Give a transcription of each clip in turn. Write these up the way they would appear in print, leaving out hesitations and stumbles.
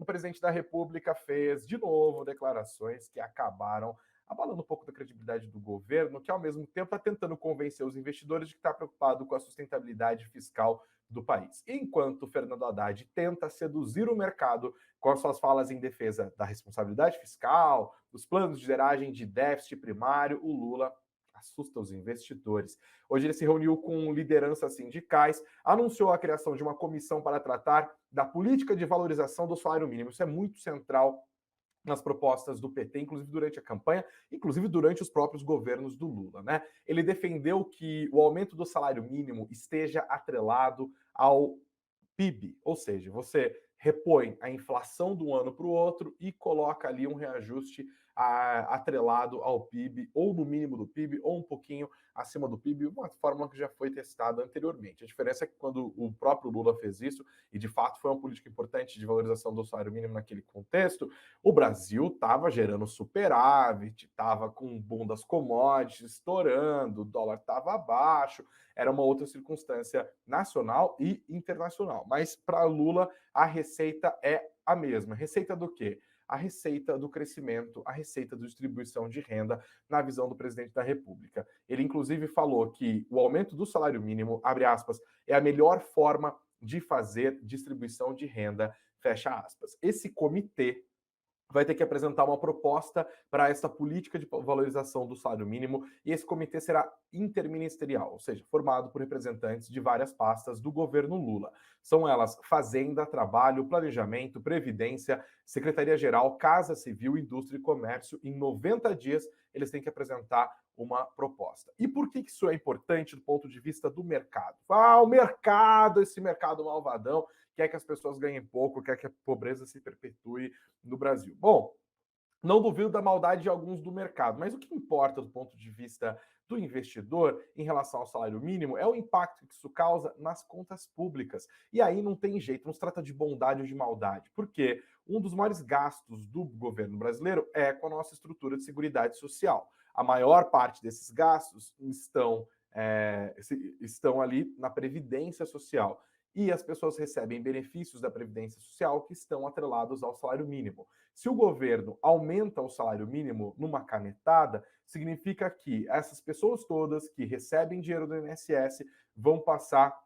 presidente da República fez, de novo, declarações que acabaram abalando um pouco da credibilidade do governo, que ao mesmo tempo está tentando convencer os investidores de que está preocupado com a sustentabilidade fiscal do país. Enquanto Fernando Haddad tenta seduzir o mercado com as suas falas em defesa da responsabilidade fiscal, dos planos de zeragem de déficit primário, o Lula assusta os investidores. Hoje ele se reuniu com lideranças sindicais, anunciou a criação de uma comissão para tratar da política de valorização do salário mínimo. Isso é muito central nas propostas do PT, inclusive durante a campanha, inclusive durante os próprios governos do Lula, né? Ele defendeu que o aumento do salário mínimo esteja atrelado ao PIB, ou seja, você repõe a inflação de um ano para o outro e coloca ali um reajuste atrelado ao PIB, ou no mínimo do PIB, ou um pouquinho acima do PIB, uma fórmula que já foi testada anteriormente. A diferença é que quando o próprio Lula fez isso, e de fato foi uma política importante de valorização do salário mínimo naquele contexto, o Brasil estava gerando superávit, estava com o boom das commodities estourando, o dólar estava baixo, era uma outra circunstância nacional e internacional. Mas para Lula, a receita é a mesma. Receita do quê? A receita do crescimento, a receita da distribuição de renda na visão do presidente da República. Ele, inclusive, falou que o aumento do salário mínimo, abre aspas, é a melhor forma de fazer distribuição de renda, fecha aspas. Esse comitê vai ter que apresentar uma proposta para essa política de valorização do salário mínimo, e esse comitê será interministerial, ou seja, formado por representantes de várias pastas do governo Lula. São elas Fazenda, Trabalho, Planejamento, Previdência, Secretaria-Geral, Casa Civil, Indústria e Comércio. Em 90 dias, eles têm que apresentar uma proposta. E por que isso é importante do ponto de vista do mercado? O mercado, esse mercado malvadão, quer que as pessoas ganhem pouco, quer que a pobreza se perpetue no Brasil. Bom, não duvido da maldade de alguns do mercado, mas o que importa do ponto de vista do investidor em relação ao salário mínimo é o impacto que isso causa nas contas públicas. E aí não tem jeito, não se trata de bondade ou de maldade, porque um dos maiores gastos do governo brasileiro é com a nossa estrutura de seguridade social. A maior parte desses gastos estão ali na Previdência Social. E as pessoas recebem benefícios da Previdência Social que estão atrelados ao salário mínimo. Se o governo aumenta o salário mínimo numa canetada, significa que essas pessoas todas que recebem dinheiro do INSS vão passar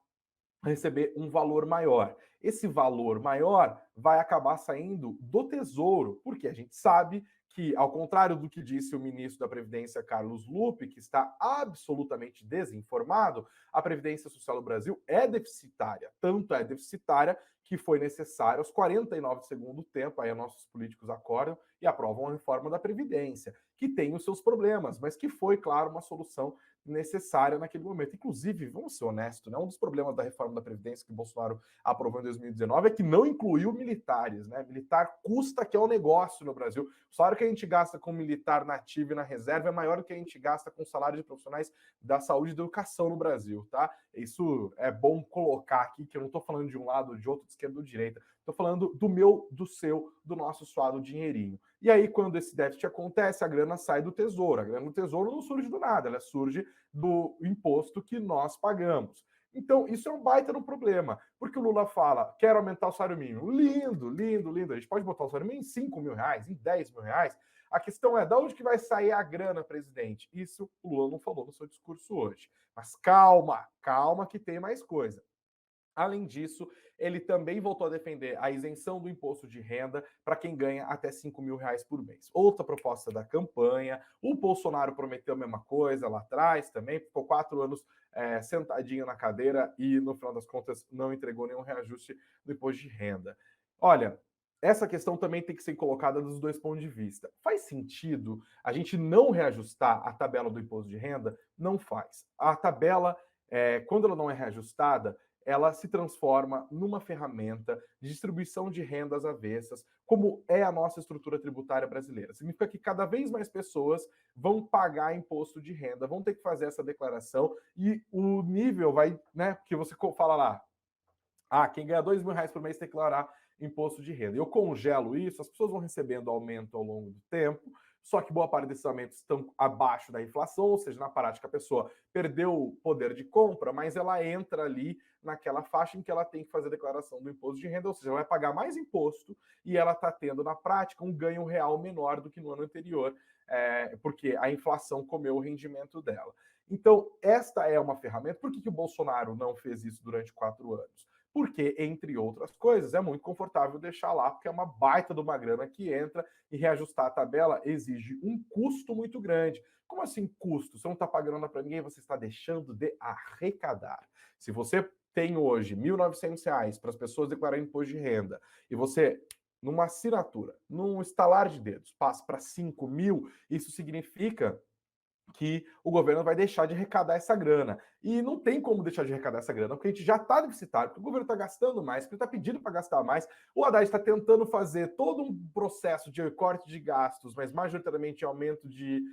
a receber um valor maior. Esse valor maior vai acabar saindo do Tesouro, porque a gente sabe que, ao contrário do que disse o ministro da Previdência, Carlos Lupe, que está absolutamente desinformado, a Previdência Social do Brasil é deficitária. Tanto é deficitária que foi necessário, aos 49 segundos do tempo, aí nossos políticos acordam e aprovam a reforma da Previdência, que tem os seus problemas, mas que foi, claro, uma solução necessária naquele momento. Inclusive, vamos ser honestos, né? Um dos problemas da reforma da Previdência que Bolsonaro aprovou em 2019 é que não incluiu militares, né? Militar custa que é o negócio no Brasil. O salário que a gente gasta com militar nativo e na reserva é maior do que a gente gasta com salário de profissionais da saúde e da educação no Brasil, tá? Isso é bom colocar aqui, que eu não estou falando de um lado ou de outro, de esquerda ou direita. Estou falando do meu, do seu, do nosso suado dinheirinho. E aí, quando esse déficit acontece, a grana sai do Tesouro. A grana do Tesouro não surge do nada, ela surge do imposto que nós pagamos. Então, isso é um baita no problema, porque o Lula fala, quero aumentar o salário mínimo. Lindo, lindo, lindo. A gente pode botar o salário mínimo em 5 mil reais, em 10 mil reais. A questão é, de onde que vai sair a grana, presidente? Isso o Lula não falou no seu discurso hoje. Mas calma, calma que tem mais coisa. Além disso, ele também voltou a defender a isenção do imposto de renda para quem ganha até 5 mil reais por mês. Outra proposta da campanha. O Bolsonaro prometeu a mesma coisa lá atrás também, ficou 4 anos sentadinho na cadeira e, no final das contas, não entregou nenhum reajuste do imposto de renda. Olha, essa questão também tem que ser colocada dos dois pontos de vista. Faz sentido a gente não reajustar a tabela do imposto de renda? Não faz. A tabela, quando ela não é reajustada, ela se transforma numa ferramenta de distribuição de rendas avessas, como é a nossa estrutura tributária brasileira. Significa que cada vez mais pessoas vão pagar imposto de renda, vão ter que fazer essa declaração e o nível vai, né, que você fala lá, quem ganha 2 mil reais por mês tem que declarar imposto de renda. Eu congelo isso, as pessoas vão recebendo aumento ao longo do tempo, só que boa parte desses aumentos estão abaixo da inflação, ou seja, na prática a pessoa perdeu o poder de compra, mas ela entra ali naquela faixa em que ela tem que fazer a declaração do imposto de renda, ou seja, ela vai pagar mais imposto e ela está tendo, na prática, um ganho real menor do que no ano anterior, porque a inflação comeu o rendimento dela. Então, esta é uma ferramenta. Por que o Bolsonaro não fez isso durante 4 anos? Porque, entre outras coisas, é muito confortável deixar lá, porque é uma baita de uma grana que entra e reajustar a tabela exige um custo muito grande. Como assim custo? Você não está pagando nada para ninguém, você está deixando de arrecadar. Se você tem hoje R$ 1.900 para as pessoas declararem imposto de renda e você, numa assinatura, num estalar de dedos, passa para 5 mil, isso significa que o governo vai deixar de arrecadar essa grana. E não tem como deixar de arrecadar essa grana, porque a gente já está deficitário, porque o governo está gastando mais, porque ele está pedindo para gastar mais. O Haddad está tentando fazer todo um processo de corte de gastos, mas majoritariamente aumento de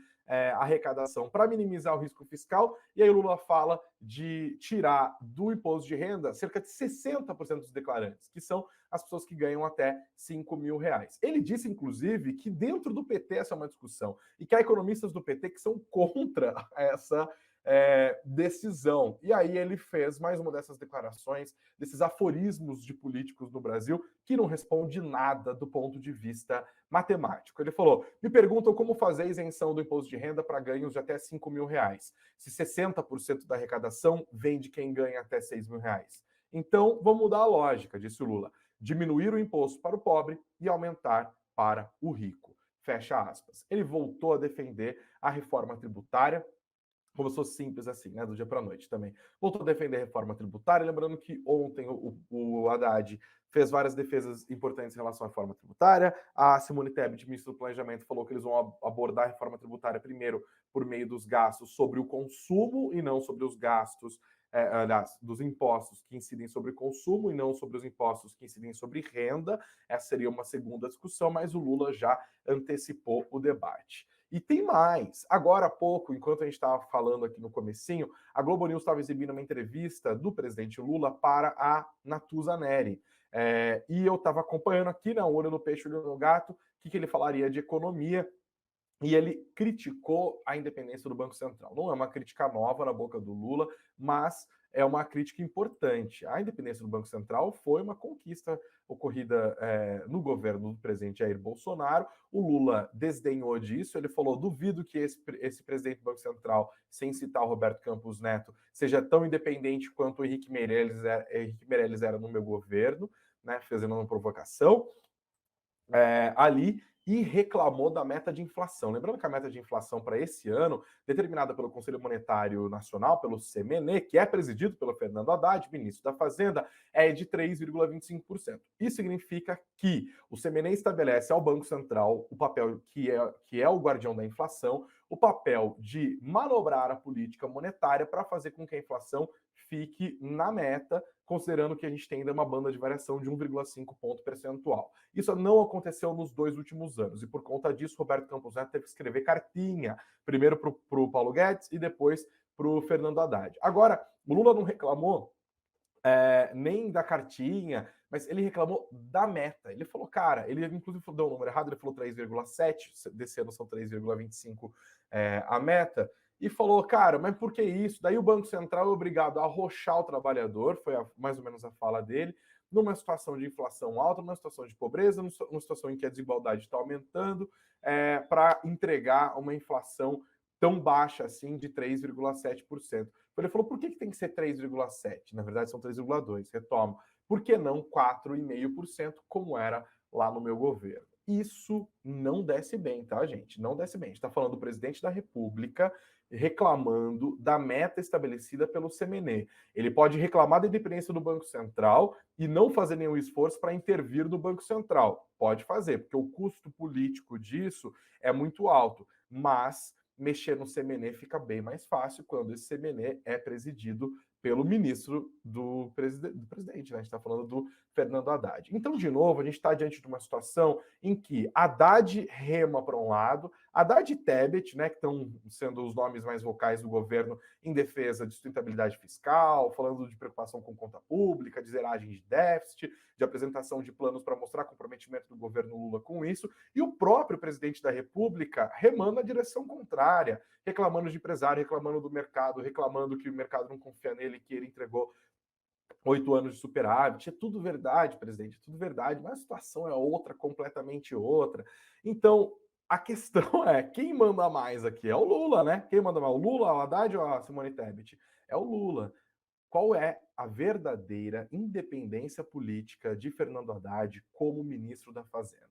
arrecadação para minimizar o risco fiscal. E aí o Lula fala de tirar do imposto de renda cerca de 60% dos declarantes, que são as pessoas que ganham até R$ 5.000. Ele disse, inclusive, que dentro do PT essa é uma discussão e que há economistas do PT que são contra essa decisão. E aí ele fez mais uma dessas declarações, desses aforismos de políticos no Brasil, que não responde nada do ponto de vista matemático. Ele falou: me perguntam como fazer a isenção do imposto de renda para ganhos de até R$ 5.000, se 60% da arrecadação vem de quem ganha até R$ 6.000. Então, vamos mudar a lógica, disse o Lula. Diminuir o imposto para o pobre e aumentar para o rico. Fecha aspas. Ele voltou a defender a reforma tributária, como se fosse simples assim, né, do dia para a noite também. Voltou a defender a reforma tributária, lembrando que ontem o Haddad fez várias defesas importantes em relação à reforma tributária. A Simone Tebet, ministra do Planejamento, falou que eles vão abordar a reforma tributária primeiro por meio dos gastos sobre o consumo e não sobre os gastos, aliás, dos impostos que incidem sobre consumo e não sobre os impostos que incidem sobre renda. Essa seria uma segunda discussão, mas o Lula já antecipou o debate. E tem mais. Agora há pouco, enquanto a gente estava falando aqui no comecinho, a Globo News estava exibindo uma entrevista do presidente Lula para a Natuza Neri. E eu estava acompanhando aqui, na Olho no Peixe, Olho no Gato, o que ele falaria de economia. E ele criticou a independência do Banco Central. Não é uma crítica nova na boca do Lula, mas é uma crítica importante. A independência do Banco Central foi uma conquista ocorrida no governo do presidente Jair Bolsonaro. O Lula desdenhou disso, ele falou: duvido que esse presidente do Banco Central, sem citar o Roberto Campos Neto, seja tão independente quanto o Henrique Meirelles era no meu governo, né, fazendo uma provocação ali, e reclamou da meta de inflação. Lembrando que a meta de inflação para esse ano, determinada pelo Conselho Monetário Nacional, pelo CMN, que é presidido pelo Fernando Haddad, ministro da Fazenda, é de 3,25%. Isso significa que o CMN estabelece ao Banco Central o papel que é o guardião da inflação, o papel de manobrar a política monetária para fazer com que a inflação fique na meta, considerando que a gente tem ainda uma banda de variação de 1,5 ponto percentual. Isso não aconteceu nos 2 últimos anos, e por conta disso, Roberto Campos Neto teve que escrever cartinha, primeiro para o Paulo Guedes e depois para o Fernando Haddad. Agora, o Lula não reclamou nem da cartinha, mas ele reclamou da meta. Ele falou, cara, ele inclusive deu um número errado, ele falou 3,7, desse ano são 3,25 a meta, e falou, cara, mas por que isso? Daí o Banco Central é obrigado a arrochar o trabalhador, foi mais ou menos a fala dele, numa situação de inflação alta, numa situação de pobreza, numa situação em que a desigualdade está aumentando, para entregar uma inflação tão baixa assim de 3,7%. Ele falou, por que tem que ser 3,7%? Na verdade, são 3,2%. Retomo. Por que não 4,5%, como era lá no meu governo? Isso não desce bem, tá, gente? Não desce bem. A gente está falando do presidente da República reclamando da meta estabelecida pelo CMN. Ele pode reclamar da independência do Banco Central e não fazer nenhum esforço para intervir no Banco Central. Pode fazer, porque o custo político disso é muito alto. Mas mexer no CMN fica bem mais fácil quando esse CMN é presidido pelo ministro do presidente, né? A gente está falando do Fernando Haddad. Então, de novo, a gente está diante de uma situação em que Haddad rema para um lado, Haddad e Tebet, né, que estão sendo os nomes mais vocais do governo em defesa de sustentabilidade fiscal, falando de preocupação com conta pública, de zeragem de déficit, de apresentação de planos para mostrar comprometimento do governo Lula com isso, e o próprio presidente da República remando na direção contrária, reclamando de empresário, reclamando do mercado, reclamando que o mercado não confia nele, que ele entregou 8 anos de superávit, é tudo verdade, presidente, é tudo verdade, mas a situação é outra, completamente outra. Então, a questão é, quem manda mais aqui? É o Lula, né? Quem manda mais? O Lula, o Haddad ou a Simone Tebet? É o Lula. Qual é a verdadeira independência política de Fernando Haddad como ministro da Fazenda?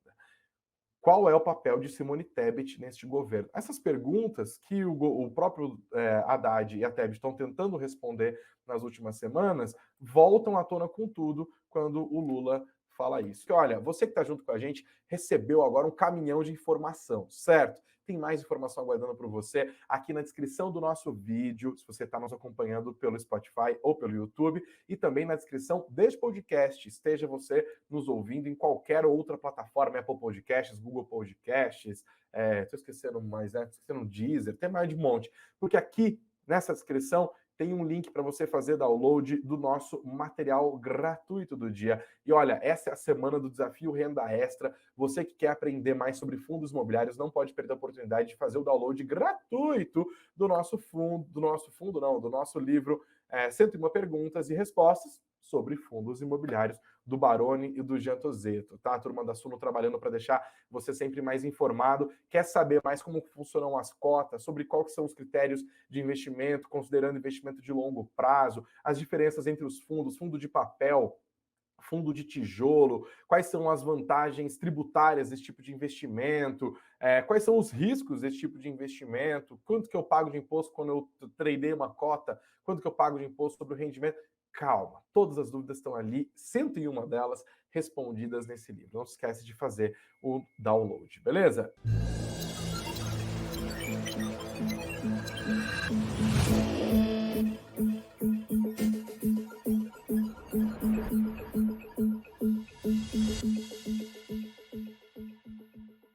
Qual é o papel de Simone Tebet neste governo? Essas perguntas que o próprio Haddad e a Tebet estão tentando responder nas últimas semanas voltam à tona com tudo quando o Lula fala isso. Que, olha, você que está junto com a gente recebeu agora um caminhão de informação, certo? Tem mais informação aguardando por você aqui na descrição do nosso vídeo, se você está nos acompanhando pelo Spotify ou pelo YouTube, e também na descrição deste podcast. Esteja você nos ouvindo em qualquer outra plataforma, Apple Podcasts, Google Podcasts, estou esquecendo mais, né? Estou esquecendo Deezer, tem mais de um monte. Porque aqui nessa descrição tem um link para você fazer download do nosso material gratuito do dia. E olha, essa é a semana do desafio Renda Extra. Você que quer aprender mais sobre fundos imobiliários não pode perder a oportunidade de fazer o download gratuito do nosso livro 101 Perguntas e Respostas sobre fundos imobiliários do Baroni e do Jean Tozeto, tá? A turma da Suno trabalhando para deixar você sempre mais informado. Quer saber mais como funcionam as cotas, sobre quais são os critérios de investimento, considerando investimento de longo prazo, as diferenças entre os fundos, fundo de papel, fundo de tijolo, quais são as vantagens tributárias desse tipo de investimento, quais são os riscos desse tipo de investimento, quanto que eu pago de imposto quando eu tradei uma cota, quanto que eu pago de imposto sobre o rendimento. Calma, todas as dúvidas estão ali, 101 delas respondidas nesse livro. Não se esquece de fazer o download, beleza?